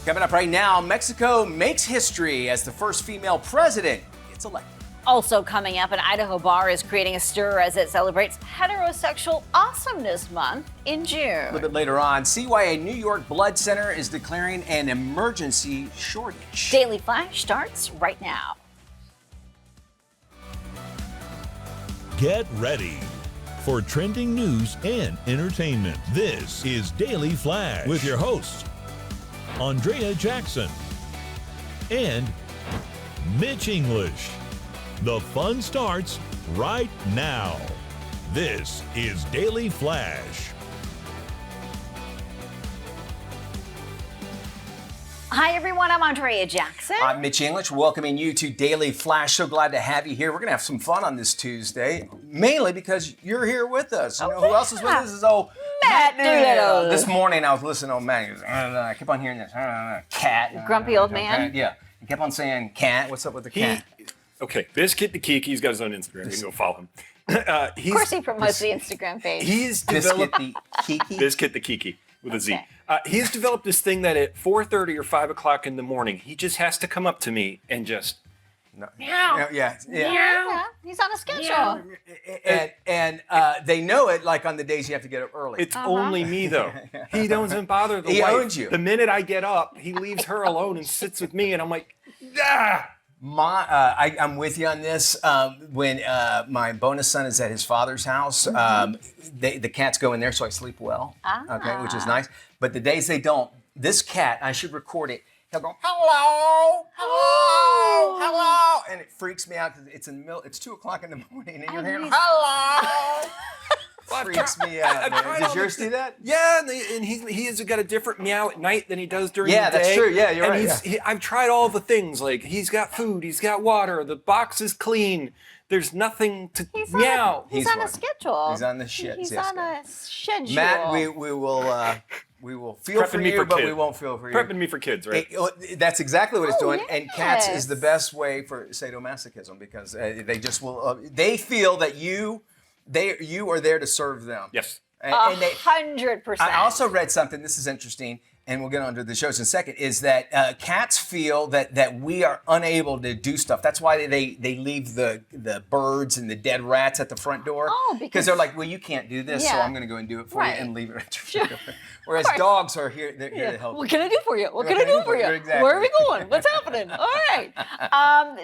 Coming up right now, Mexico makes history as the first female president gets elected. Also coming up, an Idaho bar is creating a stir as it celebrates Heterosexual Awesomeness Month in June. A little bit later on, see why a New York blood center is declaring an emergency shortage. Daily Flash starts right now. Get ready for trending news and entertainment. This is Daily Flash with your hosts, Andrea Jackson and Mitch English. The fun starts right now. This is Daily Flash. Hi, everyone. I'm Andrea Jackson. I'm Mitch English, welcoming you to Daily Flash. So glad to have you here. We're going to have some fun on this Tuesday, mainly because you're here with us. You know who else is with us? Is Matt Doolittle. This morning I was listening to old Matt. He goes, I kept on hearing this. Cat. Grumpy old man? Yeah. He kept on saying cat. What's up with the cat? Okay, Biscuit the Kiki, he's got his own Instagram. You can go follow him. Of course, he promotes the Instagram page. He's Biscuit developed the Kiki? Biscuit the Kiki with a Z. Okay. He's developed this thing that at 4:30 or 5 o'clock in the morning, he just has to come up to me and just Yeah. Yeah, he's on a schedule. And they know it like on the days you have to get up early. It's only me though. He doesn't bother the He wife. owns you. The minute I get up, he leaves her alone and sits with me, and I'm like, ah. I'm with you on this. When my bonus son is at his father's house, the cats go in there, so I sleep well. Okay, which is nice. But the days they don't, this cat, I should record it. He'll go, hello, hello, hello, and it freaks me out because it's in the middle. It's 2 o'clock in the morning, and you're hearing hello. Freaks me out, man. Does yours do that? Yeah, and he has got a different meow at night than he does during the day. Yeah, that's true. Yeah, you're and right. I've tried all the things. Like, he's got food, he's got water, the box is clean. There's nothing to meow. He's on a schedule. He's on the shit. He's on a schedule. Matt, we will feel Prepping for me you, for but kids. we won't feel for you. Prepping me for kids, right? That's exactly what it's doing. yes. And cats is the best way for sadomasochism because they just will. They feel that you are there to serve them. Yes. And 100%. I also read something. This is interesting, and we'll get on to the shows in a second. Is that cats feel that we are unable to do stuff. That's why they leave the birds and the dead rats at the front door. Oh, because they're like, well, you can't do this, so Yeah. I'm going to go and do it for Right. you and leave it at your front door. Whereas dogs are here. They're here to help. What can I do for you? What can I do for you? Exactly. Where are we going? What's happening? All right.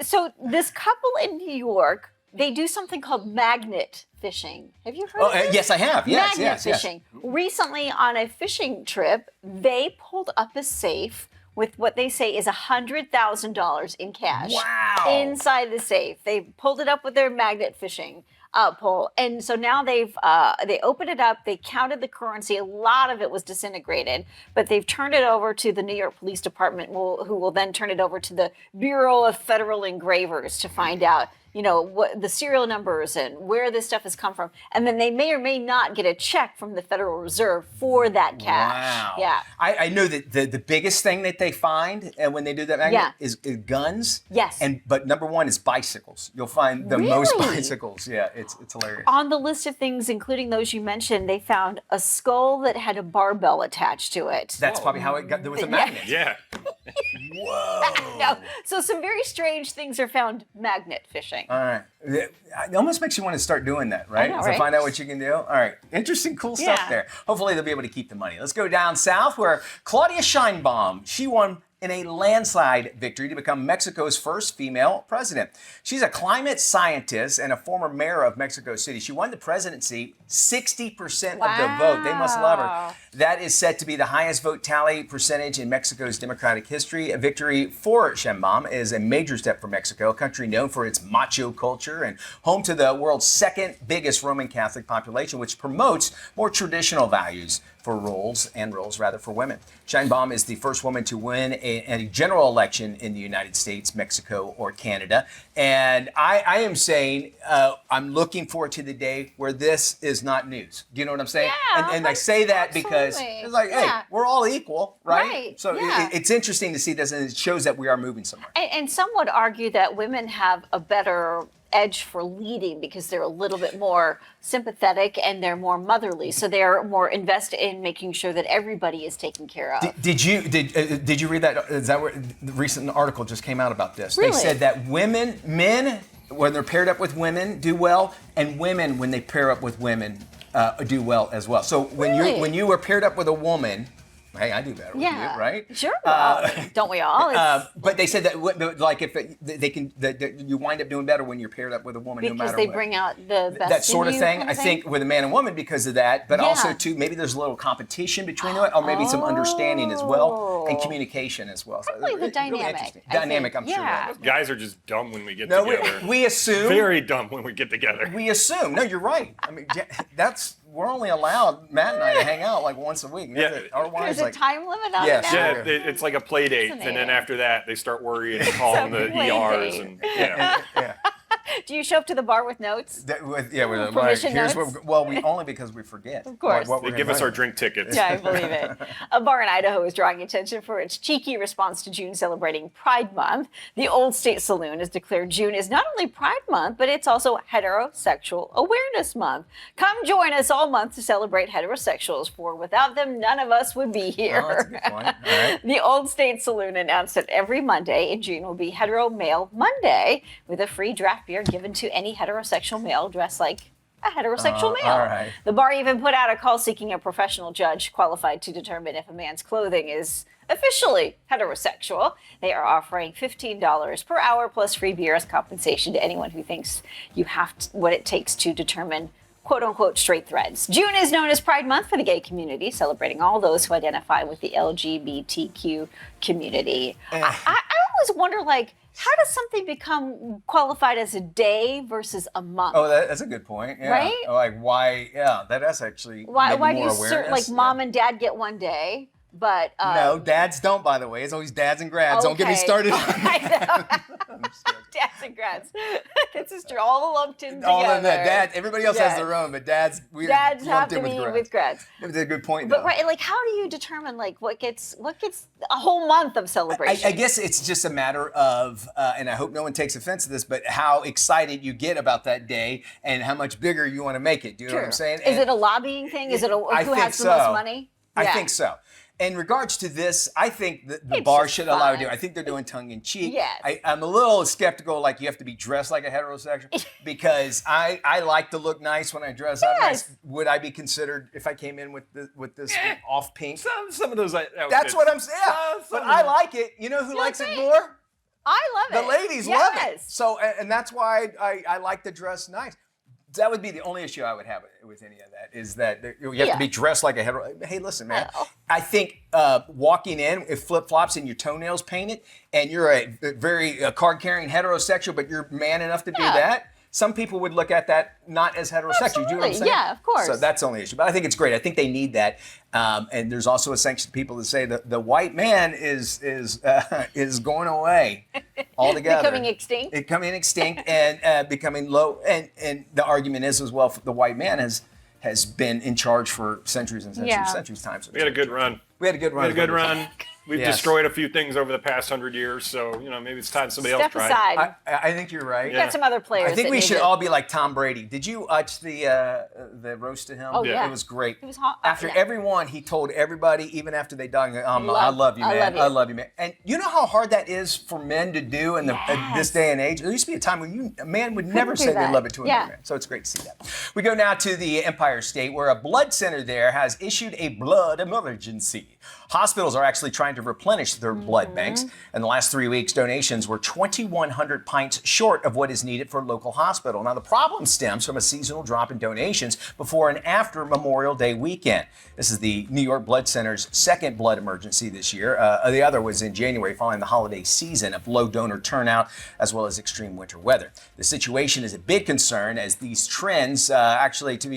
So this couple in New York, they do something called magnet fishing. Have you heard of this? Yes, I have. Yes, Magnet yes. fishing. Recently on a fishing trip, they pulled up a safe with what they say is $100,000 in cash. Wow. Inside the safe. They pulled it up with their magnet fishing pole. And so now they opened it up, they counted the currency, a lot of it was disintegrated, but they've turned it over to the New York Police Department who will then turn it over to the Bureau of Federal Engravers to find out what the serial numbers and where this stuff has come from. And then they may or may not get a check from the Federal Reserve for that cash. Wow. Yeah. I know that the biggest thing that they find when they do that magnet is guns. Yes. But number one is bicycles. You'll find the most Really? bicycles. Yeah, it's hilarious. On the list of things, including those you mentioned, they found a skull that had a barbell attached to it. That's probably how it got there with a magnet. Yeah. Whoa. No. So some very strange things are found magnet fishing. All right. It almost makes you want to start doing that, right? I know, To right? find out what you can do. All right. Interesting, cool stuff Yeah. there. Hopefully they'll be able to keep the money. Let's go down south where Claudia Sheinbaum, she won in a landslide victory to become Mexico's first female president. She's a climate scientist and a former mayor of Mexico City. She won the presidency 60% of the vote. They must love her. That is set to be the highest vote tally percentage in Mexico's democratic history. A victory for Sheinbaum is a major step for Mexico, a country known for its macho culture and home to the world's second biggest Roman Catholic population, which promotes more traditional values for roles for women. Sheinbaum is the first woman to win a general election in the United States, Mexico, or Canada. And I am saying I'm looking forward to the day where this is not news. Do you know what I'm saying? Yeah, and I say that because absolutely. it's like, hey, we're all equal, right? Right, So yeah. it's interesting to see this, and it shows that we are moving somewhere. And some would argue that women have a better edge for leading because they're a little bit more sympathetic and they're more motherly. So they're more invested in making sure that everybody is taken care of. Did you read that? Is that where the recent article just came out about this? Really? They said that men, when they're paired up with women, do well, and women, when they pair up with women, do well as well. So when you were paired up with a woman, hey, I do better with you, right? Sure. Don't we all? But they said that like if you wind up doing better when you're paired up with a woman, no matter what. Because they bring out the best that sort in of you thing. kind of I think with a man and woman because of that, but Yeah. also too maybe there's a little competition between them, or maybe some understanding as well, and communication as well. So Probably the it's really dynamic, interesting. I Dynamic, think. I'm sure. Yeah. that is. Guys are just dumb when we get No, together. we assume. Very dumb when we get together. We assume. No, you're right. I mean, we're only allowed, Matt and I, to hang out like once a week. Yeah. Our wives There's a like, time limit on Yes. it now? Yeah, it's like a play date, and then Fascinating. after that, they start worrying and calling the play ERs, date. and yeah. yeah. Do you show up to the bar with notes? With Permission here's notes? we only because we forget. Of course. What They we're give gonna us our do. drink tickets. Yeah, I believe it. A bar in Idaho is drawing attention for its cheeky response to June celebrating Pride Month. The Old State Saloon has declared June is not only Pride Month, but it's also Heterosexual Awareness Month. Come join us all month to celebrate heterosexuals, for without them, none of us would be here. Oh, that's a good point. All right. The Old State Saloon announced that every Monday in June will be Hetero Male Monday, with a free draft beer given to any heterosexual male dressed like a heterosexual male. all right. The bar even put out a call seeking a professional judge qualified to determine if a man's clothing is officially heterosexual. They are offering $15 per hour plus free beer as compensation to anyone who thinks you have what it takes to determine quote-unquote straight threads. June is known as Pride Month for the gay community, celebrating all those who identify with the LGBTQ community. I always wonder, like, how does something become qualified as a day versus a month? Oh, that's a good point. Yeah. Right? Like why? Yeah, that's actually why maybe do more you awareness. like mom and dad get one day, but No, dads don't. By the way, it's always dads and grads. Don't get me Okay. started. I know. Dads and grads. It's just all lumped in together. All of that, dad. Everybody else has Yes. their own, but dads Dads have lumped in to be grads. with grads. That's a good point, But though. right, like, how do you determine like what gets a whole month of celebration? I guess it's just a matter of, and I hope no one takes offense to this, but how excited you get about that day and how much bigger you want to make it. Do you know what I'm saying? Is it a lobbying thing? Is it who I think has the most so. money? I Yeah. think so. In regards to this, I think the It's bar just should allow you to fun. do it. I think they're doing tongue in cheek. Yes. I'm a little skeptical, like you have to be dressed like a heterosexual, because I like to look nice when I dress up Yes. nice. Would I be considered if I came in with this off pink? Some of those outfits. That's what I'm saying. Yeah. some But of I them. like it. You know who likes it think? more? I love The it. ladies love it. Yes. So, and that's why I like to dress nice. That would be the only issue I would have with any of that, is that you have Yeah. to be dressed like a hetero. Hey, listen, man. Well. I think walking in with flip-flops and your toenails painted, and you're a very card-carrying heterosexual, but you're man enough to do Yeah. that, some people would look at that not as heterosexual. Do you know what I'm Absolutely. saying? Yeah, of course. So that's the only issue. But I think it's great. I think they need that. And there's also a section of people that say that the white man is going away altogether. Becoming extinct? Becoming extinct and becoming low. And the argument is as well, the white man has been in charge for centuries and centuries Yeah. and centuries time. So We had a good run. we had a good run. We had a good run. We've Yes. destroyed a few things over the past 100 years, so maybe it's time somebody else Step tried. aside. I think you're right. We got some other players. I think that we need should to- all be like Tom Brady. Did you watch the roast to him? Oh, yeah. It was great. It was hot. After Yeah. everyone, he told everybody, even after they died, I Love- love you, I man. love you." I love you, man. And you know how hard that is for men to do in Yes. this day and age? There used to be a time when a man would never do say they that. love it to another Yeah. man. So it's great to see that. We go now to the Empire State, where a blood center there has issued a blood emergency. Hospitals are actually trying to replenish their blood banks. In the last 3 weeks, donations were 2,100 pints short of what is needed for a local hospital. Now, the problem stems from a seasonal drop in donations before and after Memorial Day weekend. This is the New York Blood Center's second blood emergency this year. The other was in January following the holiday season of low donor turnout as well as extreme winter weather. The situation is a big concern as these trends tends to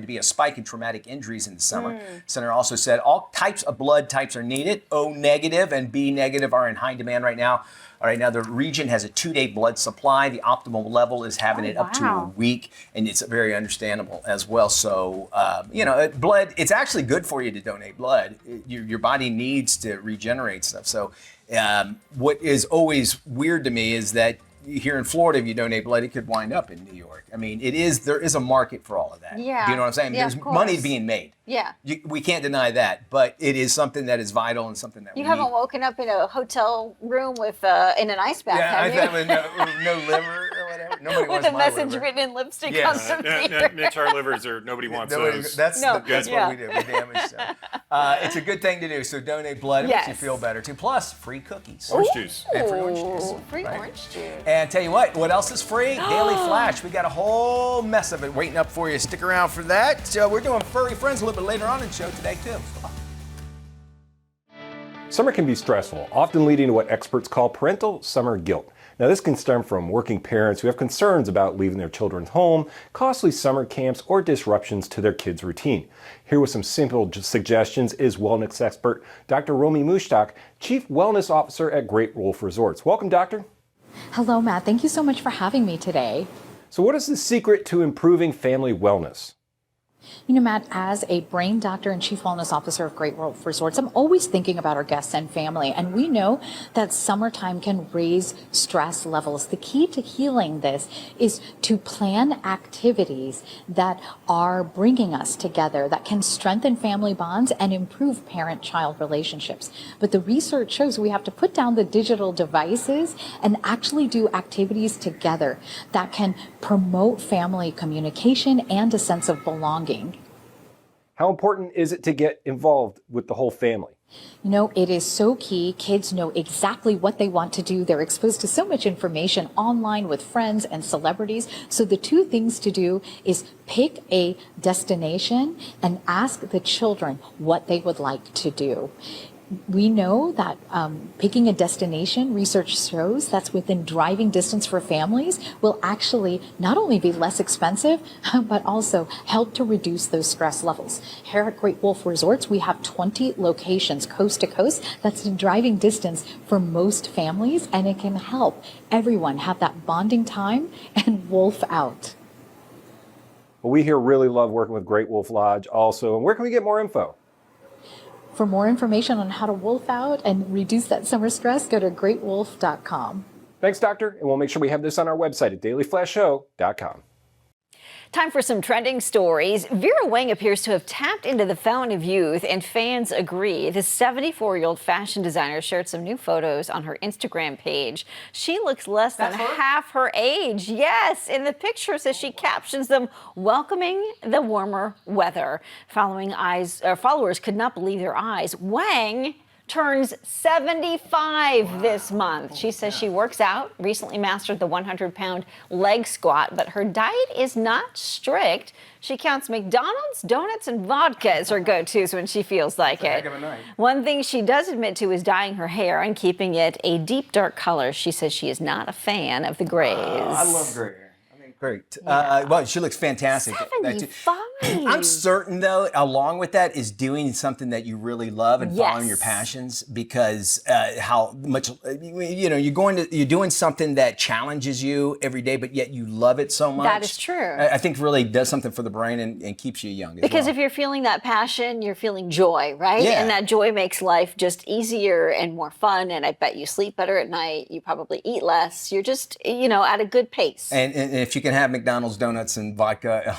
be a spike in traumatic injuries in the summer. Center also said all types of blood types are needed. O negative and B negative are in high demand right now. All right, now the region has a 2-day blood supply. The optimal level is having it up to a wow. week, and it's very understandable as well. So, blood, it's actually good for you to donate blood. Your body needs to regenerate stuff. So, what is always weird to me is that here in Florida, if you donate blood, it could wind up in New York. I mean, there is a market for all of that. Yeah. Do you know what I'm saying? Yeah, There's of course. money being made. Yeah. We can't deny that, but it is something that is vital and something that You we haven't need. woken up in a hotel room with in an ice bath, Yeah, I have you? thought with no liver or whatever. Nobody With wants a my message liver. written in lipstick Yeah. on some beer. Mitch, our livers are, nobody wants those. That's No, that's yeah. what we do. We damage stuff. It's a good thing to do. So donate blood. It makes you Yes. feel better too. Plus, free cookies. Orange juice. And free orange juice. Ooh, free right? orange juice. And tell you what else is free? Daily Flash. We got a whole mess of it waiting up for you. Stick around for that. So we're doing Furry Friends a little bit later on in the show today too. Summer can be stressful, often leading to what experts call parental summer guilt. Now, this can stem from working parents who have concerns about leaving their children's home, costly summer camps, or disruptions to their kids' routine. Here with some simple suggestions is wellness expert Dr. Romy Mushtaq, Chief Wellness Officer at Great Wolf Resorts. Welcome, Doctor. Hello, Matt. Thank you so much for having me today. So what is the secret to improving family wellness? You know, Matt, as a brain doctor and chief wellness officer of Great Wolf Resorts, I'm always thinking about our guests and family. And we know that summertime can raise stress levels. The key to healing this is to plan activities that are bringing us together, that can strengthen family bonds and improve parent-child relationships. But the research shows we have to put down the digital devices and actually do activities together that can promote family communication and a sense of belonging. How important is it to get involved with the whole family? You know, it is so key. Kids know exactly what they want to do. They're exposed to so much information online with friends and celebrities. So the two things to do is pick a destination and ask the children what they would like to do. We know that picking a destination, research shows that's within driving distance for families will actually not only be less expensive, but also help to reduce those stress levels. Here at Great Wolf Resorts, we have 20 locations coast to coast. That's in driving distance for most families, and it can help everyone have that bonding time and wolf out. Well, we here really love working with Great Wolf Lodge also. And where can we get more info? For more information on how to wolf out and reduce that summer stress, go to greatwolf.com. Thanks, Doctor. And we'll make sure we have this on our website at dailyflashshow.com. Time for some trending stories. Vera Wang appears to have tapped into the fountain of youth, and fans agree. The 74-year-old fashion designer shared some new photos on her Instagram page. She looks less than half her age. Yes, in the pictures as she captions them, welcoming the warmer weather. Followers could not believe their eyes. Wang turns 75 this month. She says she works out, recently mastered the 100-pound leg squat, but her diet is not strict. She counts McDonald's, donuts, and vodka as her go-tos when she feels like it. Heck of a night. One thing she does admit to is dyeing her hair and keeping it a deep dark color. She says she is not a fan of the grays. I love gray hair. I mean, great. Well, she looks fantastic. 75. I'm certain, though, along with that is doing something that you really love and following your passions, because how much, you're doing something that challenges you every day, but yet you love it so much. That is true. I think really does something for the brain and keeps you young. Because if you're feeling that passion, you're feeling joy, right? Yeah. And that joy makes life just easier and more fun. And I bet you sleep better at night. You probably eat less. You're just, at a good pace. And if you can have McDonald's, donuts, and vodka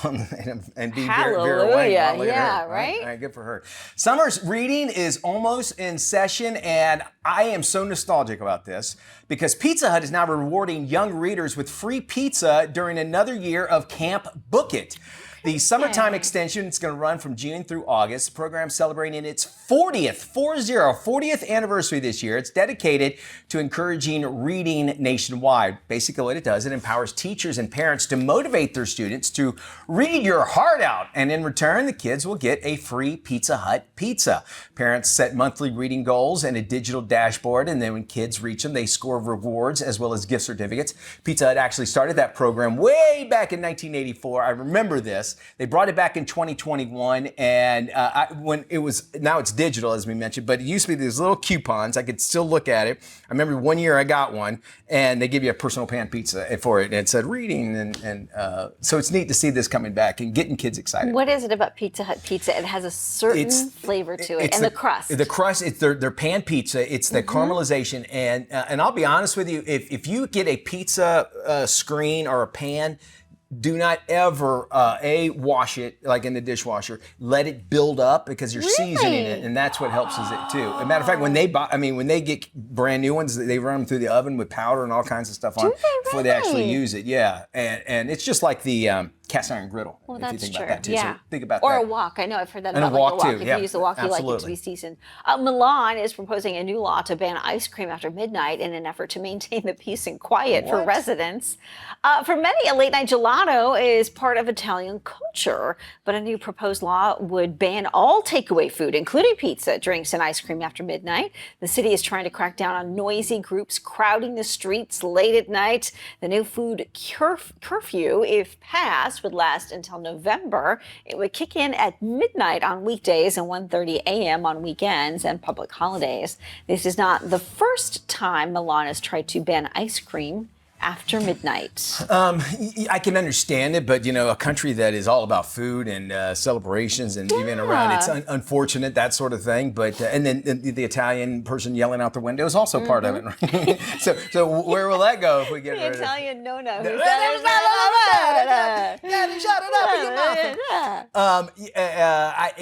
and be Vera Wang, Hallelujah. well, look at Yeah, her, right? All right, good for her. Summer's reading is almost in session, and I am so nostalgic about this because Pizza Hut is now rewarding young readers with free pizza during another year of Camp Book It. The summertime extension is going to run from June through August. The program's celebrating its 40th anniversary this year. It's dedicated to encouraging reading nationwide. Basically what it does, it empowers teachers and parents to motivate their students to read your heart out. And in return, the kids will get a free Pizza Hut pizza. Parents set monthly reading goals and a digital dashboard. And then when kids reach them, they score rewards as well as gift certificates. Pizza Hut actually started that program way back in 1984. I remember this. this. They brought it back in 2021, and now it's digital, as we mentioned, but it used to be these little coupons. I could still look at it. I remember one year I got one, and they give you a personal pan pizza for it, and it said reading, and so it's neat to see this coming back and getting kids excited. What is it about Pizza Hut pizza? It has a certain flavor to it, and the crust. The crust, it's their pan pizza. It's the caramelization, and I'll be honest with you, if you get a pizza screen or a pan, do not ever wash it like in the dishwasher. Let it build up because you're seasoning it, and that's what helps it too. As a matter of fact, when they get brand new ones, they run them through the oven with powder and all kinds of stuff on before they actually use it. Yeah, and it's just like the cast iron griddle. Well, if that's you think true. about that too. Yeah. So think about or that. a wok. I know I've heard that And about a wok like a wok. too. If Yeah, you use the wok, you like it to absolutely. be seasoned. Milan is proposing a new law to ban ice cream after midnight in an effort to maintain the peace and quiet for residents. For many, a late night gelato is part of Italian culture, but a new proposed law would ban all takeaway food, including pizza, drinks, and ice cream after midnight. The city is trying to crack down on noisy groups crowding the streets late at night. The new food curfew, if passed, would last until November. It would kick in at midnight on weekdays and 1:30 a.m. on weekends and public holidays. This is not the first time Milan has tried to ban ice cream after midnight. I can understand it, but a country that is all about food and celebrations and even around, it's unfortunate, that sort of thing. But and then the Italian person yelling out the window is also part of it. Right? so where will that go if we get The rid of Italian no-no. Yeah, they shut it up in your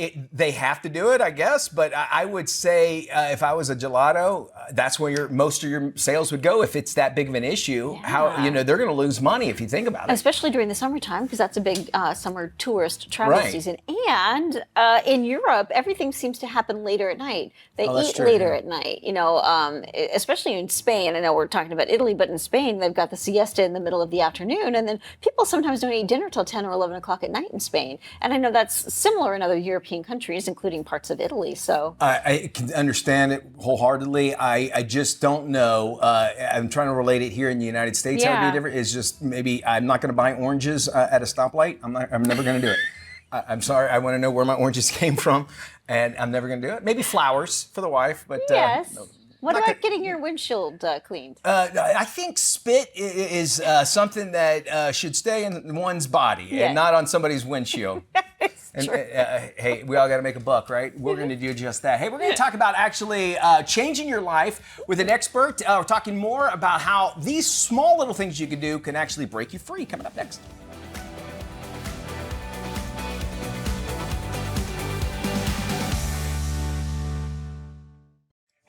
mouth. They have to do it, I guess. But I would say if I was a gelato, that's where most of your sales would go if it's that big of an issue. How they're going to lose money if you think about it. Especially during the summertime, because that's a big summer tourist travel season. And in Europe, everything seems to happen later at night. They eat later at night. Especially in Spain. I know we're talking about Italy, but in Spain, they've got the siesta in the middle of the afternoon, and then people sometimes don't eat dinner till 10 or 11 o'clock at night in Spain. And I know that's similar in other European countries, including parts of Italy. So I can understand it wholeheartedly. I just don't know. I'm trying to relate it here in the United States. How it'd be different. It's just maybe I'm not going to buy oranges at a stoplight. I'm never going to do it. I'm sorry. I want to know where my oranges came from, and I'm never going to do it. Maybe flowers for the wife, but yes. What about getting your windshield cleaned? I think spit is something that should stay in one's body and not on somebody's windshield. And, hey, we all got to make a buck, right? We're going to do just that. Hey, we're going to talk about actually changing your life with an expert. We're talking more about how these small little things you can do can actually break you free. Coming up next.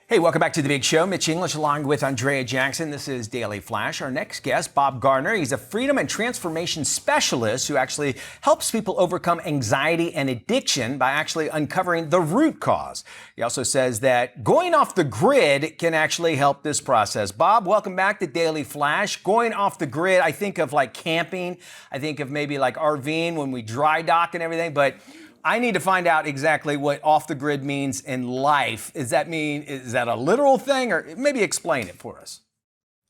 Hey, welcome back to The Big Show. Mitch English along with Andrea Jackson. This is Daily Flash. Our next guest, Bob Gardner. He's a freedom and transformation specialist who actually helps people overcome anxiety and addiction by actually uncovering the root cause. He also says that going off the grid can actually help this process. Bob, welcome back to Daily Flash. Going off the grid, I think of like camping. I think of maybe like RVing when we dry dock and everything, but I need to find out exactly what off the grid means in life. Is that a literal thing, or maybe explain it for us?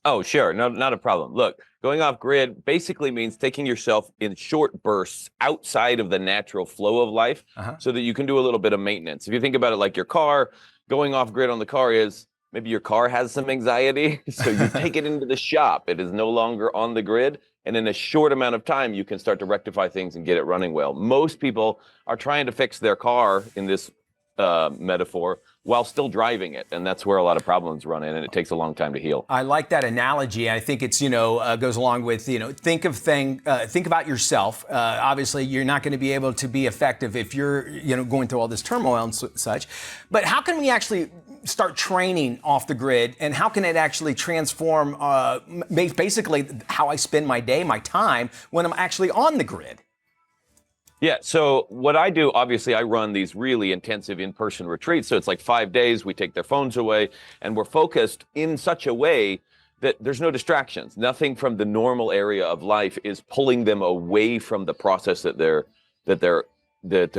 Oh, sure. No, not a problem. Look, going off grid basically means taking yourself in short bursts outside of the natural flow of life so that you can do a little bit of maintenance. If you think about it like your car, going off grid on the car is maybe your car has some anxiety, so you take it into the shop. It is no longer on the grid. And in a short amount of time, you can start to rectify things and get it running well. Most people are trying to fix their car in this metaphor while still driving it. And that's where a lot of problems run in, and it takes a long time to heal. I like that analogy. I think it's, goes along with, think about yourself. Obviously, you're not going to be able to be effective if you're, going through all this turmoil and such. But how can we actually start training off the grid, and how can it actually transform basically how I spend my day, my time when I'm actually on the grid? Yeah, so what I do, obviously, I run these really intensive in-person retreats. So it's like 5 days, we take their phones away, and we're focused in such a way that there's no distractions. Nothing from the normal area of life is pulling them away from the process that they're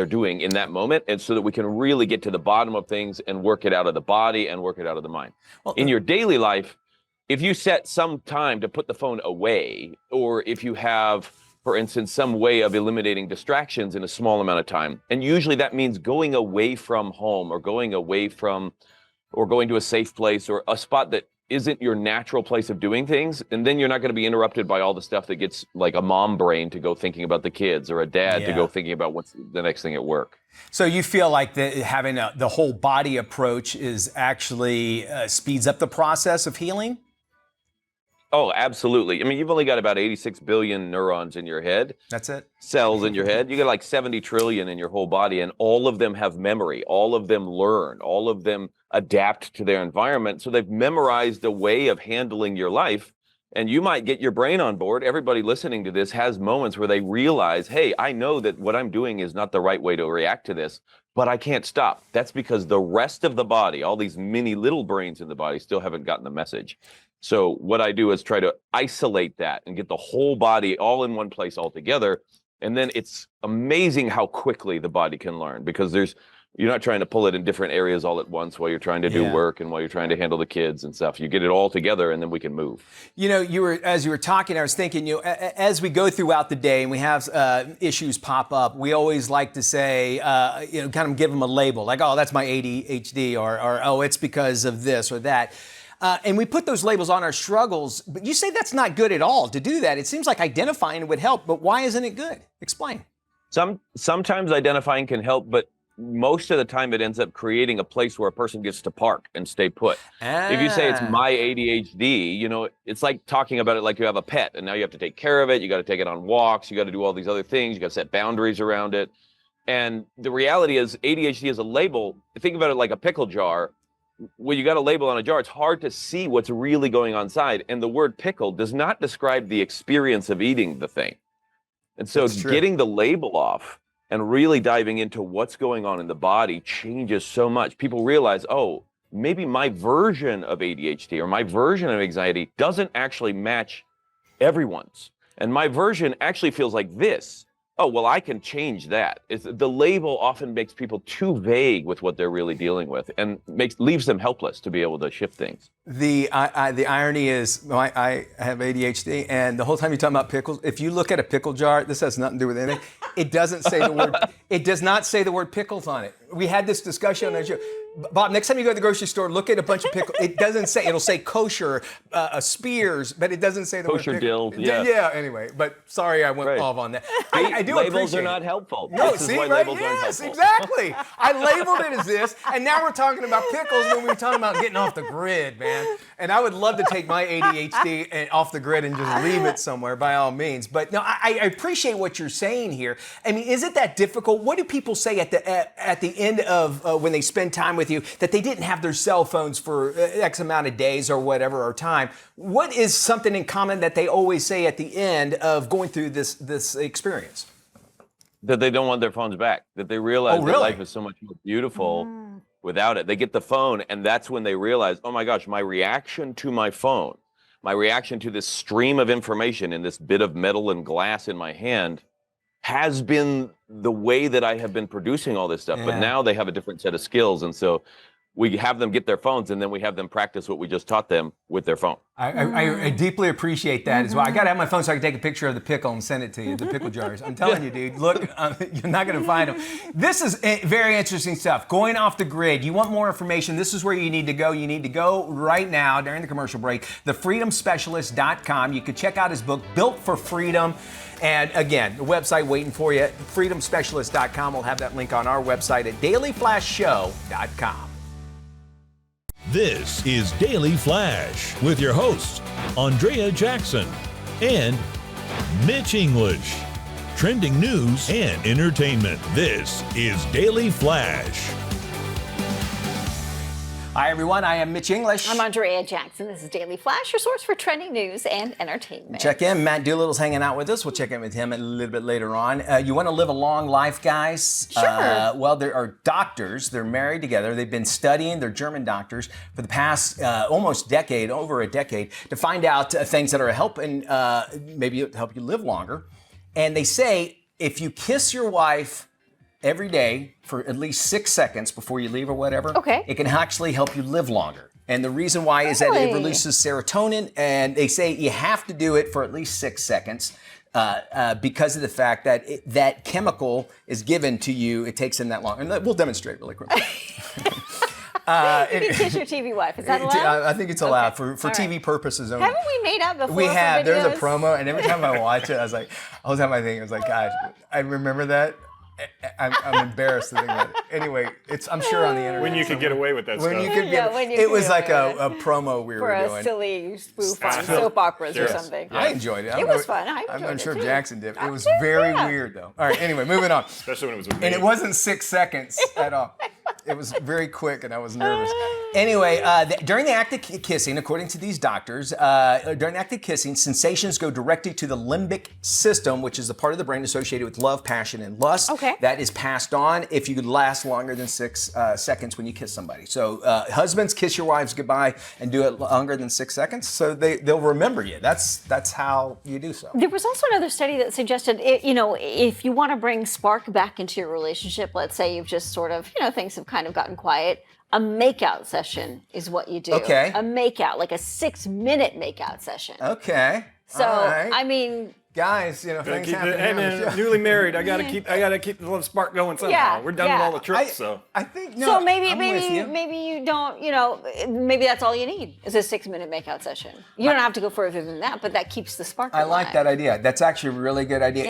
doing in that moment, and so that we can really get to the bottom of things and work it out of the body and work it out of the mind. Well, in your daily life, if you set some time to put the phone away, or if you have for instance, some way of eliminating distractions in a small amount of time. And usually that means going away from home or going to a safe place or a spot that isn't your natural place of doing things. And then you're not going to be interrupted by all the stuff that gets like a mom brain to go thinking about the kids or a dad to go thinking about what's the next thing at work. So you feel like having the whole body approach is actually speeds up the process of healing? Oh, absolutely. I mean, you've only got about 86 billion neurons in your head. That's it. Cells in your head. You got like 70 trillion in your whole body, and all of them have memory. All of them learn. All of them adapt to their environment. So they've memorized a way of handling your life. And you might get your brain on board. Everybody listening to this has moments where they realize, hey, I know that what I'm doing is not the right way to react to this, but I can't stop. That's because the rest of the body, all these mini little brains in the body, still haven't gotten the message. So what I do is try to isolate that and get the whole body all in one place all together. And then it's amazing how quickly the body can learn, because you're not trying to pull it in different areas all at once while you're trying to do work and while you're trying to handle the kids and stuff. You get it all together and then we can move. You know, as you were talking, I was thinking, as we go throughout the day and we have issues pop up, we always like to say, kind of give them a label, like, oh, that's my ADHD, or oh, it's because of this or that. And we put those labels on our struggles, but you say that's not good at all to do that. It seems like identifying would help, but why isn't it good? Explain. Sometimes identifying can help, but most of the time it ends up creating a place where a person gets to park and stay put. If you say it's my ADHD, it's like talking about it like you have a pet and now you have to take care of it. You got to take it on walks. You got to do all these other things. You got to set boundaries around it. And the reality is ADHD is a label. Think about it like a pickle jar. When you got a label on a jar, it's hard to see what's really going on inside. And the word pickle does not describe the experience of eating the thing. And so getting the label off and really diving into what's going on in the body changes so much. People realize, oh, maybe my version of ADHD or my version of anxiety doesn't actually match everyone's. And my version actually feels like this. Oh, well, I can change that. The label often makes people too vague with what they're really dealing with and leaves them helpless to be able to shift things. The irony is, I have ADHD, and the whole time you're talking about pickles, if you look at a pickle jar, this has nothing to do with anything. It doesn't say the word. It does not say the word pickles on it. We had this discussion on the show. Bob, next time you go to the grocery store, look at a bunch of pickles. It doesn't say. It'll say kosher, Spears, but it doesn't say the kosher word dill. Yeah. Yeah. Anyway, but sorry, I went off on that. I do labels appreciate are not helpful. No, this see, is why right? labels aren't Yes, helpful. exactly. I labeled it as this, and now we're talking about pickles when we were talking about getting off the grid, man. And I would love to take my ADHD and off the grid and just leave it somewhere, by all means. But no, I appreciate what you're saying here. I mean, is it that difficult? What do people say at the end of when they spend time with you that they didn't have their cell phones for X amount of days or whatever, or time? What is something in common that they always say at the end of going through this experience? That they don't want their phones back, that they realize that life is so much more beautiful without it. They get the phone, and that's when they realize, oh my gosh, my reaction to my phone, my reaction to this stream of information in this bit of metal and glass in my hand has been the way that I have been producing all this stuff. But now they have a different set of skills. And so we have them get their phones, and then we have them practice what we just taught them with their phone. I deeply appreciate that as well. I got to have my phone so I can take a picture of the pickle and send it to you, the pickle jars. I'm telling you, dude, look, you're not going to find them. This is very interesting stuff. Going off the grid. You want more information, this is where you need to go. You need to go right now during the commercial break, thefreedomspecialist.com. You could check out his book, Built for Freedom. And again, the website waiting for you, freedomspecialist.com. We'll have that link on our website at dailyflashshow.com. This is Daily Flash with your hosts, Andrea Jackson and Mitch English. Trending news and entertainment. This is Daily Flash. Hi, everyone. I am Mitch English. I'm Andrea Jackson. This is Daily Flash, your source for trending news and entertainment. Check in. Matt Doolittle's hanging out with us. We'll check in with him a little bit later on. You want to live a long life, guys? Sure. Well, there are doctors. They're married together. They've been studying. They're German doctors for the past almost decade, over a decade, to find out things that are helping, maybe help you live longer. And they say if you kiss your wife every day for at least 6 seconds before you leave or whatever, it can actually help you live longer. And the reason why is that it Really? releases serotonin, and they say you have to do it for at least 6 seconds because of the fact that that chemical is given to you. It takes in that long. And we'll demonstrate really quick. You can kiss your TV wife. Is that allowed? I think it's allowed for All TV right. purposes only. Haven't we made out before? We for have. There's a videos? promo, and every time I watch it, I was like, all the time I think, I was like, God, I remember that. I'm embarrassed to think about it. Anyway, I'm sure on the internet. When you could get away with that When stuff. you could Yeah, get, when you it could was get like away a with promo we For were a doing. silly spoof on Sure. soap operas or Sure. something. I enjoyed it. I It don't was know- fun. I I'm enjoyed it sure too. Jackson did. I It was did, very yeah. weird though. All right, anyway, moving on. Especially when it was with me. And it wasn't 6 seconds at all. It was very quick, and I was nervous. Anyway, during the act of kissing, according to these doctors, during the act of kissing, sensations go directly to the limbic system, which is the part of the brain associated with love, passion, and lust. Okay. That is passed on if you last longer than 6 seconds when you kiss somebody. So husbands, kiss your wives goodbye and do it longer than 6 seconds, so they'll remember you. That's how you do so. There was also another study that suggested, if you want to bring spark back into your relationship, let's say you've just sort of, things have kind of gotten quiet, a makeout session is what you do. Okay. A makeout, like a 6-minute makeout session. Okay. So, all right. I mean, Guys, things happen. Hey man, newly married. I gotta keep the love spark going somehow. Yeah, We're done with all the tricks, so. I think no. so maybe I'm with you. maybe you don't, maybe that's all you need is a 6-minute makeout session. You don't have to go further than that, but that keeps the spark I alive. like that idea. That's actually a really good idea.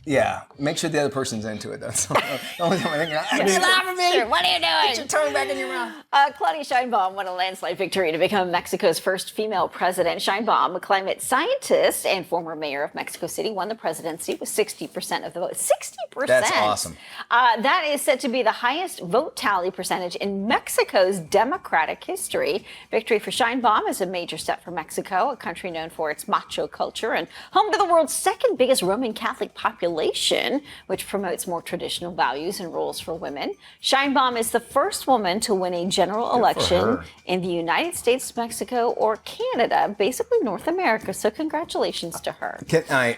Yeah. And make sure the other person's into it. That's the only time I think, get off of me. Sure, what are you doing? Get your tongue back in your mouth. Claudia Sheinbaum won a landslide victory to become Mexico's first female president. Sheinbaum, a climate scientist and former mayor of Mexico City, won the presidency with 60% of the vote. 60%. That's awesome. That is said to be the highest vote tally percentage in Mexico's democratic history. Victory for Sheinbaum is a major step for Mexico, a country known for its macho culture and home to the world's second biggest Roman Catholic population, which promotes more traditional values and roles for women. Sheinbaum is the first woman to win a general election her. in the United States, Mexico, or Canada, basically North America. So congratulations to her.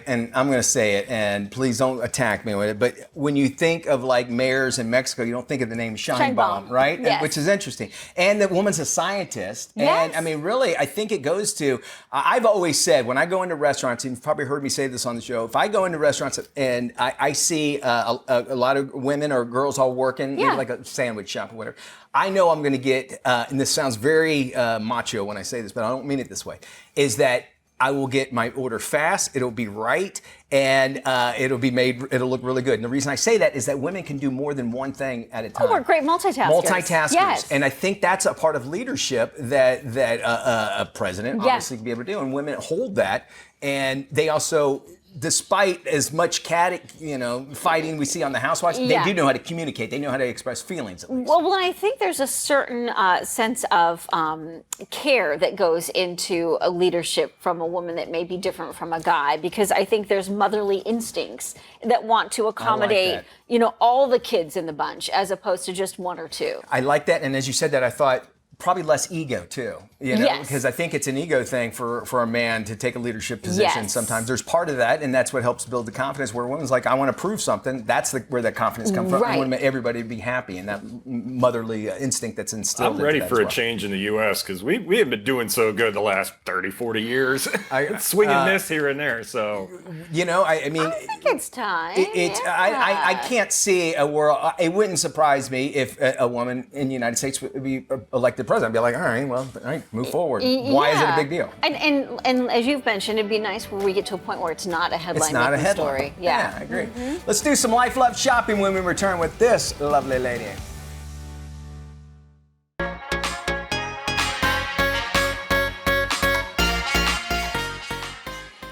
And I'm going to say it, and please don't attack me with it, but when you think of like mayors in Mexico, you don't think of the name Sheinbaum, Sheinbaum, right? yes. Which is interesting. And the woman's a scientist. Yes. And I mean, really, I think it goes to, I've always said, when I go into restaurants, and you've probably heard me say this on the show, if I go into restaurants and I see a lot of women or girls all working, Yeah. maybe like a sandwich shop or whatever, I know I'm going to get, and this sounds very macho when I say this, but I don't mean it this way, is that I will get my order fast, it'll be right, and it'll look really good. And the reason I say that is that women can do more than one thing at a time. Oh, we're great multitaskers. Multitaskers. Yes. And I think that's a part of leadership that a president Yeah. obviously can be able to do. And women hold that. And they also, despite as much fighting we see on the Housewives, Yeah. they do know how to communicate. They know how to express feelings at least. Well, I think there's a certain sense of care that goes into a leadership from a woman that may be different from a guy, because I think there's motherly instincts that want to accommodate, all the kids in the bunch as opposed to just one or two. I like that. And as you said that, I thought, probably less ego too, Yes. because I think it's an ego thing for a man to take a leadership position. Yes. Sometimes there's part of that, and that's what helps build the confidence. Where a woman's like, I want to prove something. That's where that confidence comes from. Right. I want everybody to be happy, and that motherly instinct that's instilled. I'm ready into that for as a well. change in the U.S. because we haven't been doing so good the last 30, 40 years. Swinging this here and there, so. I mean, I think it's time. I can't see a world. It wouldn't surprise me if a woman in the United States would be elected president. I'd be like, all right, move forward. Why is it a big deal? And as you've mentioned, it'd be nice where we get to a point where it's not a headline. It's not a making headline. story. Yeah, I agree. Let's do some life love shopping when we return with this lovely lady.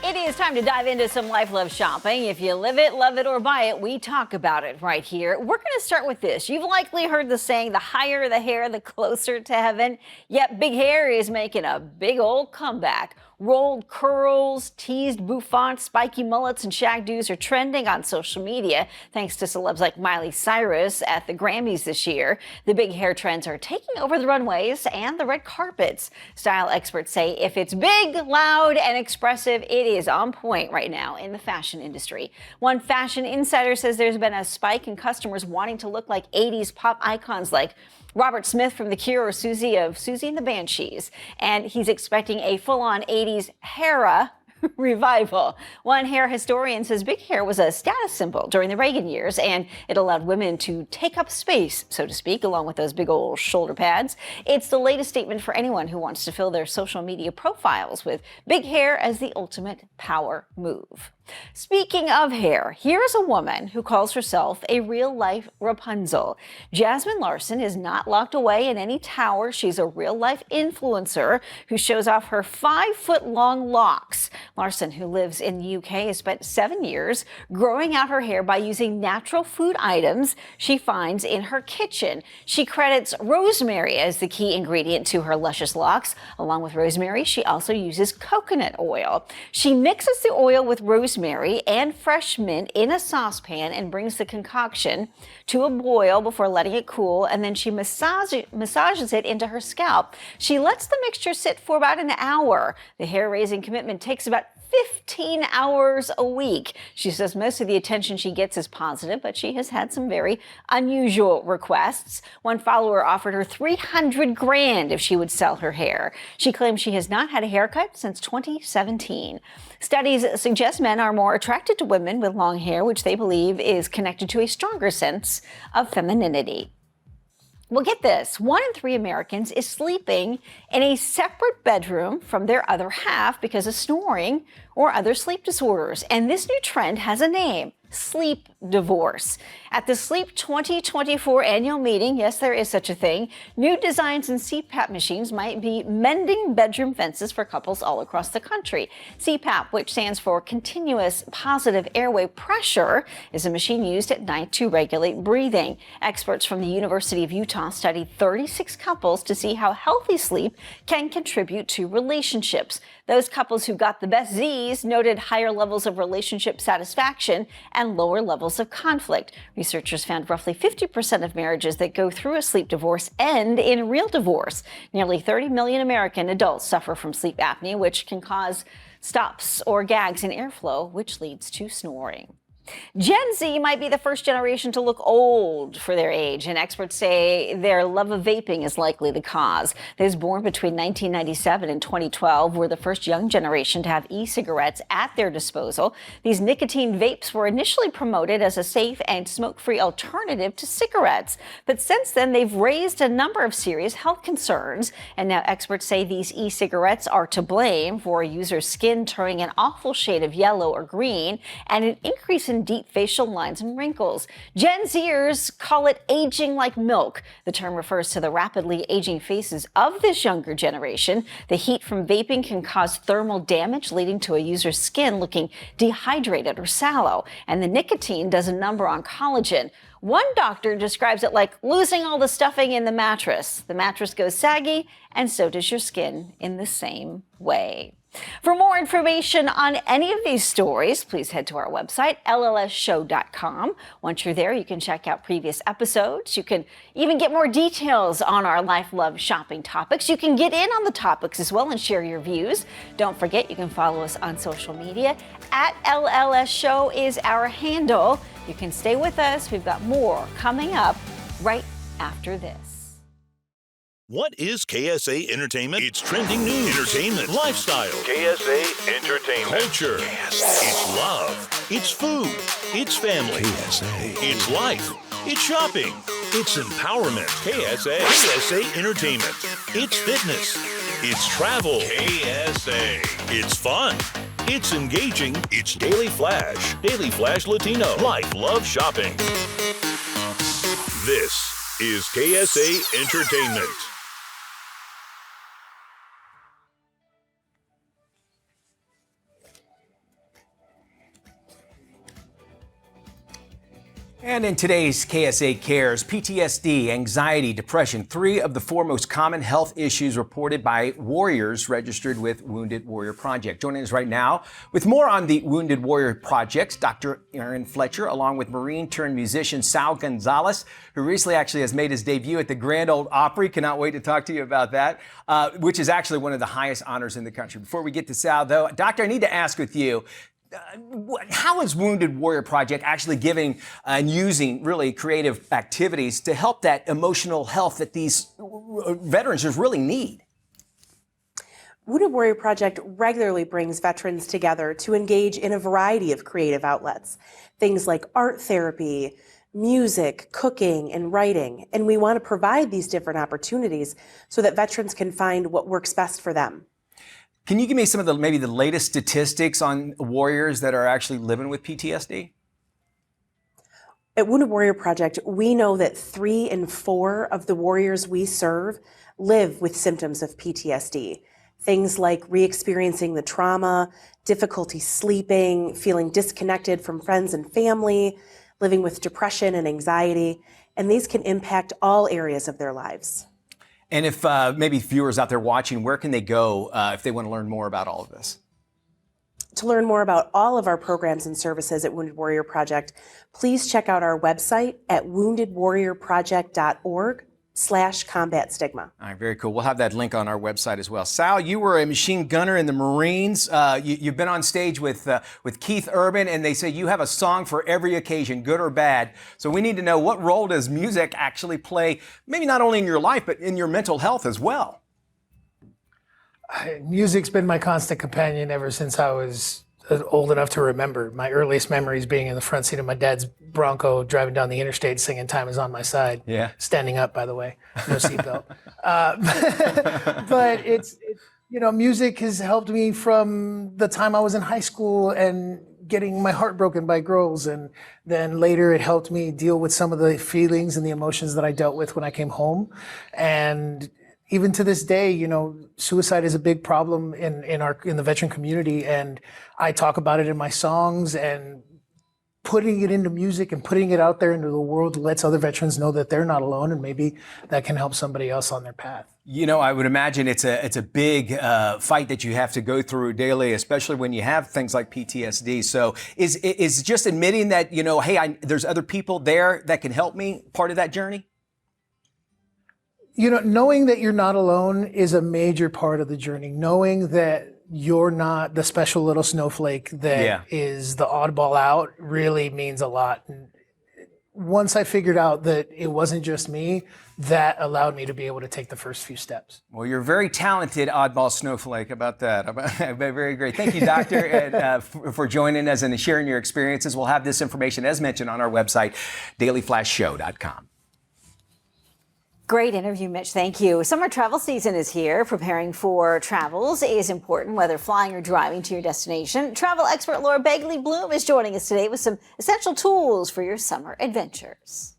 It is time to dive into some life love shopping. If you live it, love it, or buy it, we talk about it right here. We're going to start with this. You've likely heard the saying, the higher the hair, the closer to heaven. Yep, big hair is making a big old comeback. Rolled curls, teased bouffants, spiky mullets, and shag do's are trending on social media thanks to celebs like Miley Cyrus at the Grammys this year. The big hair trends are taking over the runways and the red carpets. Style experts say if it's big, loud, and expressive, it is on point right now in the fashion industry. One fashion insider says there's been a spike in customers wanting to look like 80s pop icons like Robert Smith from The Cure, or Susie of Susie and the Banshees, and he's expecting a full-on 80s Hera revival. One hair historian says big hair was a status symbol during the Reagan years, and it allowed women to take up space, so to speak, along with those big old shoulder pads. It's the latest statement for anyone who wants to fill their social media profiles with big hair as the ultimate power move. Speaking of hair, here's a woman who calls herself a real-life Rapunzel. Jasmine Larson is not locked away in any tower. She's a real-life influencer who shows off her 5-foot-long locks. Larson, who lives in the UK, has spent 7 years growing out her hair by using natural food items she finds in her kitchen. She credits rosemary as the key ingredient to her luscious locks. Along with rosemary, she also uses coconut oil. She mixes the oil with rosemary and fresh mint in a saucepan and brings the concoction to a boil before letting it cool, and then she massages it into her scalp. She lets the mixture sit for about an hour. The hair-raising commitment takes about 15 hours a week. She says most of the attention she gets is positive, but she has had some very unusual requests. One follower offered her $300,000 if she would sell her hair. She claims she has not had a haircut since 2017. Studies suggest men are more attracted to women with long hair, which they believe is connected to a stronger sense of femininity. Well, get this. 1 in 3 Americans is sleeping in a separate bedroom from their other half because of snoring or other sleep disorders. And this new trend has a name: sleep divorce. At the Sleep 2024 annual meeting, yes, there is such a thing, new designs in CPAP machines might be mending bedroom fences for couples all across the country. CPAP, which stands for Continuous Positive Airway Pressure, is a machine used at night to regulate breathing. Experts from the University of Utah studied 36 couples to see how healthy sleep can contribute to relationships. Those couples who got the best Z's noted higher levels of relationship satisfaction and lower levels of conflict. Researchers found roughly 50% of marriages that go through a sleep divorce end in real divorce. Nearly 30 million American adults suffer from sleep apnea, which can cause stops or gags in airflow, which leads to snoring. Gen Z might be the first generation to look old for their age, and experts say their love of vaping is likely the cause. Those born between 1997 and 2012 were the first young generation to have e-cigarettes at their disposal. These nicotine vapes were initially promoted as a safe and smoke-free alternative to cigarettes, but since then they've raised a number of serious health concerns, and now experts say these e-cigarettes are to blame for a user's skin turning an awful shade of yellow or green and an increase in deep facial lines and wrinkles. Gen Zers call it aging like milk. The term refers to the rapidly aging faces of this younger generation. The heat from vaping can cause thermal damage, leading to a user's skin looking dehydrated or sallow. And the nicotine does a number on collagen. One doctor describes it like losing all the stuffing in the mattress. The mattress goes saggy, and so does your skin in the same way. For more information on any of these stories, please head to our website, llsshow.com. Once you're there, you can check out previous episodes. You can even get more details on our life, love, shopping topics. You can get in on the topics as well and share your views. Don't forget, you can follow us on social media. @LLSShow is our handle. You can stay with us. We've got more coming up right after this. What is KSA Entertainment? It's trending news, entertainment, lifestyle, KSA Entertainment, culture, it's love, it's food, it's family, KSA, it's life, it's shopping, it's empowerment, KSA Entertainment, it's fitness, it's travel, KSA, it's fun, it's engaging, it's Daily Flash Latino, life, love, shopping. This is KSA Entertainment. And in today's KSA Cares, PTSD, anxiety, depression, 3 of the 4 most common health issues reported by warriors registered with Wounded Warrior Project. Joining us right now with more on the Wounded Warrior Project, Dr. Aaron Fletcher, along with Marine-turned-musician Sal Gonzalez, who recently actually has made his debut at the Grand Ole Opry. Cannot wait to talk to you about that, which is actually one of the highest honors in the country. Before we get to Sal, though, Doctor, I need to ask with you, How is Wounded Warrior Project actually giving and using really creative activities to help that emotional health that these veterans just really need? Wounded Warrior Project regularly brings veterans together to engage in a variety of creative outlets, things like art therapy, music, cooking, and writing. And we want to provide these different opportunities so that veterans can find what works best for them. Can you give me some of maybe the latest statistics on warriors that are actually living with PTSD? At Wounded Warrior Project, we know that 3 in 4 of the warriors we serve live with symptoms of PTSD. Things like re-experiencing the trauma, difficulty sleeping, feeling disconnected from friends and family, living with depression and anxiety, and these can impact all areas of their lives. And if maybe viewers out there watching, where can they go if they want to learn more about all of this? To learn more about all of our programs and services at Wounded Warrior Project, please check out our website at woundedwarriorproject.org/combat stigma. All right, very cool. We'll have that link on our website as well. Sal, you were a machine gunner in the Marines. You've been on stage with Keith Urban, and they say you have a song for every occasion, good or bad. So we need to know, what role does music actually play, maybe not only in your life, but in your mental health as well? Music's been my constant companion ever since I was old enough to remember. My earliest memories being in the front seat of my dad's Bronco, driving down the interstate, singing "Time Is on My Side." Yeah. Standing up, by the way, no seatbelt. But it's music has helped me from the time I was in high school and getting my heart broken by girls, and then later it helped me deal with some of the feelings and the emotions that I dealt with when I came home. And even to this day, suicide is a big problem in the veteran community, and I talk about it in my songs, and putting it into music and putting it out there into the world lets other veterans know that they're not alone, and maybe that can help somebody else on their path. I would imagine it's a big fight that you have to go through daily, especially when you have things like PTSD. So is just admitting that, hey, there's other people there that can help me part of that journey? Knowing that you're not alone is a major part of the journey. Knowing that you're not the special little snowflake that is the oddball out really means a lot. And once I figured out that it wasn't just me, that allowed me to be able to take the first few steps. Well, you're a very talented oddball snowflake about that. Very great. Thank you, Doctor, and, for joining us and sharing your experiences. We'll have this information, as mentioned, on our website, dailyflashshow.com. Great interview, Mitch. Thank you. Summer travel season is here. Preparing for travels is important, whether flying or driving to your destination. Travel expert Laura Begley Bloom is joining us today with some essential tools for your summer adventures.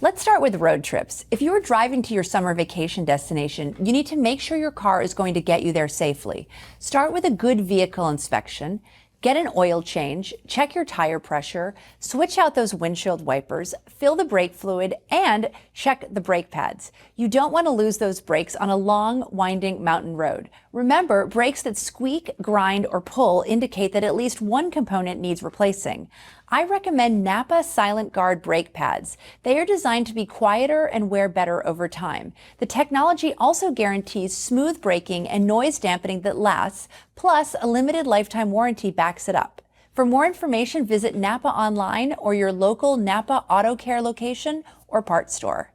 Let's start with road trips. If you are driving to your summer vacation destination, you need to make sure your car is going to get you there safely. Start with a good vehicle inspection. Get an oil change, check your tire pressure, switch out those windshield wipers, fill the brake fluid, and check the brake pads. You don't want to lose those brakes on a long, winding mountain road. Remember, brakes that squeak, grind, or pull indicate that at least one component needs replacing. I recommend Napa Silent Guard brake pads. They are designed to be quieter and wear better over time. The technology also guarantees smooth braking and noise dampening that lasts, plus a limited lifetime warranty backs it up. For more information, visit Napa online or your local Napa Auto Care location or parts store.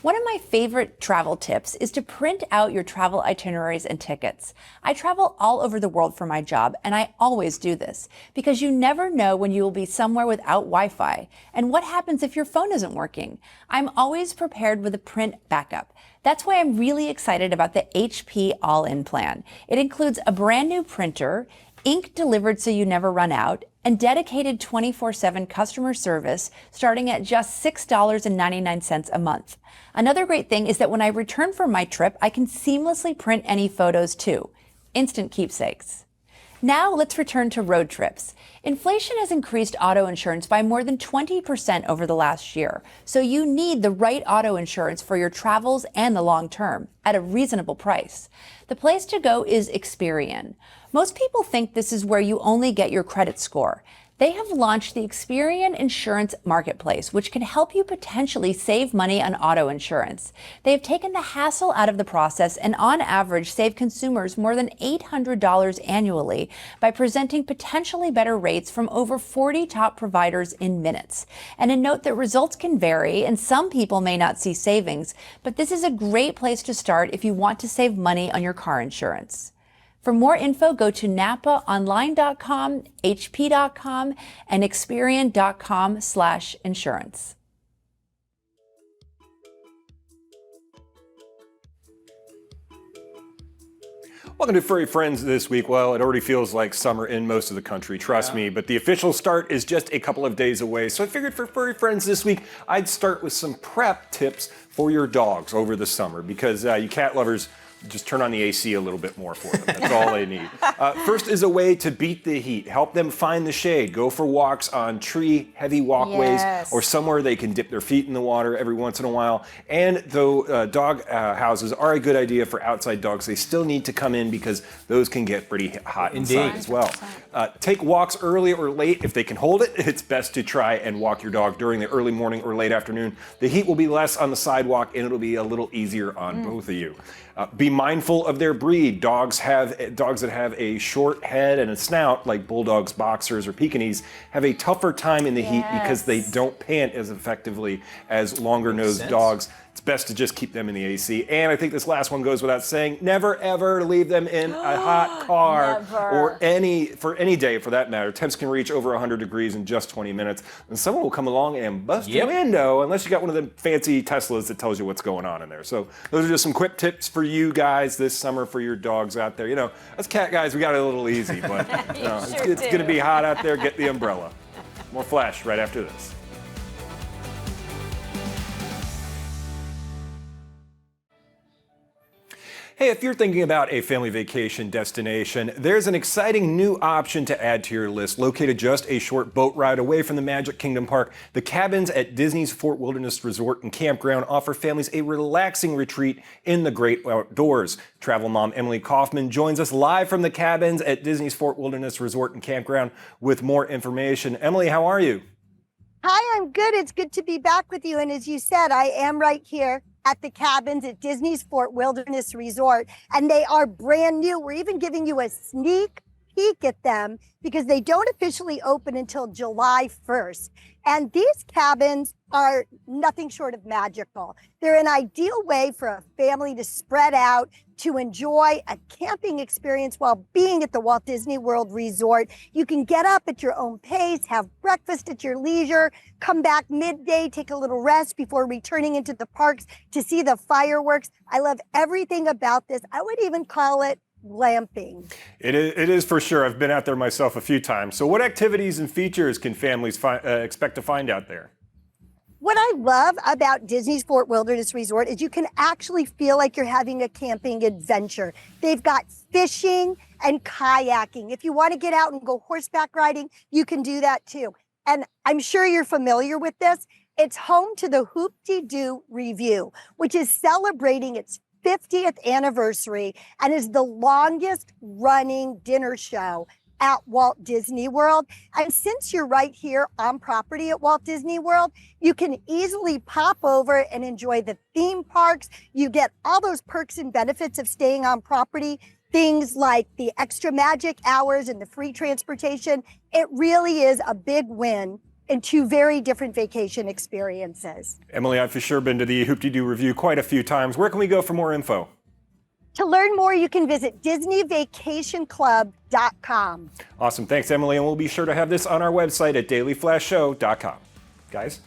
One of my favorite travel tips is to print out your travel itineraries and tickets. I travel all over the world for my job, and I always do this because you never know when you will be somewhere without Wi-Fi. And what happens if your phone isn't working? I'm always prepared with a print backup. That's why I'm really excited about the HP All-In plan. It includes a brand new printer, ink delivered so you never run out, and dedicated 24/7 customer service starting at just $6.99 a month. Another great thing is that when I return from my trip, I can seamlessly print any photos too. Instant keepsakes. Now let's return to road trips. Inflation has increased auto insurance by more than 20% over the last year, so you need the right auto insurance for your travels and the long term at a reasonable price. The place to go is Experian. Most people think this is where you only get your credit score. They have launched the Experian Insurance Marketplace, which can help you potentially save money on auto insurance. They have taken the hassle out of the process and on average save consumers more than $800 annually by presenting potentially better rates from over 40 top providers in minutes. And a note that results can vary and some people may not see savings, but this is a great place to start if you want to save money on your car insurance. For more info, go to napaonline.com, hp.com, and experian.com/insurance. Welcome to Furry Friends this week. Well, it already feels like summer in most of the country, trust me, but the official start is just a couple of days away. So I figured for Furry Friends this week, I'd start with some prep tips for your dogs over the summer because you cat lovers just turn on the AC a little bit more for them. That's all they need. First is a way to beat the heat. Help them find the shade. Go for walks on tree-heavy walkways or somewhere they can dip their feet in the water every once in a while. And though dog houses are a good idea for outside dogs, they still need to come in because those can get pretty hot inside as well. Take walks early or late if they can hold it. It's best to try and walk your dog during the early morning or late afternoon. The heat will be less on the sidewalk and it'll be a little easier on both of you. Be mindful of their breed. Dogs that have a short head and a snout, like bulldogs, boxers, or Pekingese, have a tougher time in the heat because they don't pant as effectively as longer-nosed dogs. It's best to just keep them in the AC. And I think this last one goes without saying, never ever leave them in a hot car or for any day for that matter. Temps can reach over 100 degrees in just 20 minutes. And someone will come along and bust your window unless you got one of them fancy Teslas that tells you what's going on in there. So those are just some quick tips for you guys this summer for your dogs out there. You know, us cat guys, we got it a little easy, but you know, it's going to be hot out there. Get the umbrella. More Flash right after this. Hey, if you're thinking about a family vacation destination, there's an exciting new option to add to your list. Located just a short boat ride away from the Magic Kingdom Park, the cabins at Disney's Fort Wilderness Resort and Campground offer families a relaxing retreat in the great outdoors. Travel mom Emily Kaufman joins us live from the cabins at Disney's Fort Wilderness Resort and Campground with more information. Emily, how are you? Hi, I'm good. It's good to be back with you. And as you said, I am right here at the cabins at Disney's Fort Wilderness Resort, and they are brand new. We're even giving you a sneak peek at them because they don't officially open until July 1st. And these cabins are nothing short of magical. They're an ideal way for a family to spread out, to enjoy a camping experience while being at the Walt Disney World Resort. You can get up at your own pace, have breakfast at your leisure, come back midday, take a little rest before returning into the parks to see the fireworks. I love everything about this. I would even call it glamping. It is for sure. I've been out there myself a few times. So what activities and features can families expect to find out there? What I love about Disney's Fort Wilderness Resort is you can actually feel like you're having a camping adventure. They've got fishing and kayaking. If you want to get out and go horseback riding, you can do that too. And I'm sure you're familiar with this. It's home to the Hoop-de-Doo Review, which is celebrating its 50th anniversary and is the longest running dinner show at Walt Disney World. And since you're right here on property at Walt Disney World, you can easily pop over and enjoy the theme parks. You get all those perks and benefits of staying on property, things like the extra magic hours and the free transportation. It really is a big win in two very different vacation experiences. Emily, I've for sure been to the Hoop-de-Doo Review quite a few times. Where can we go for more info? To learn more, you can visit DisneyVacationClub.com. Awesome. Thanks, Emily. And we'll be sure to have this on our website at dailyflashshow.com. Guys?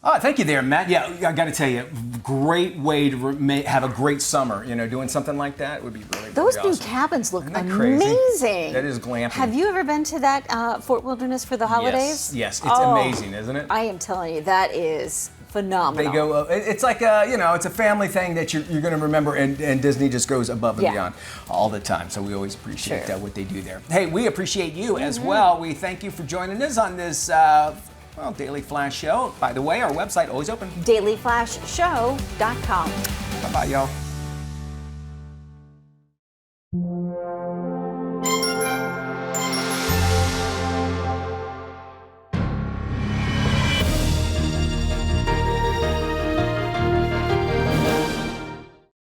Oh, thank you there, Matt. Yeah, I got to tell you, great way to have a great summer. You know, doing something like that would be really, Those really new awesome. cabins look Isn't that crazy? amazing. That is glamping. Have you ever been to that Fort Wilderness for the holidays? Yes, it's amazing, isn't it? I am telling you, that is phenomenal. They go. It's like it's a family thing that you're going to remember, and Disney just goes above and beyond all the time. So we always appreciate what they do there. Hey, we appreciate you as well. We thank you for joining us on this Daily Flash show. By the way, our website always open. DailyFlashShow.com. Bye bye, y'all.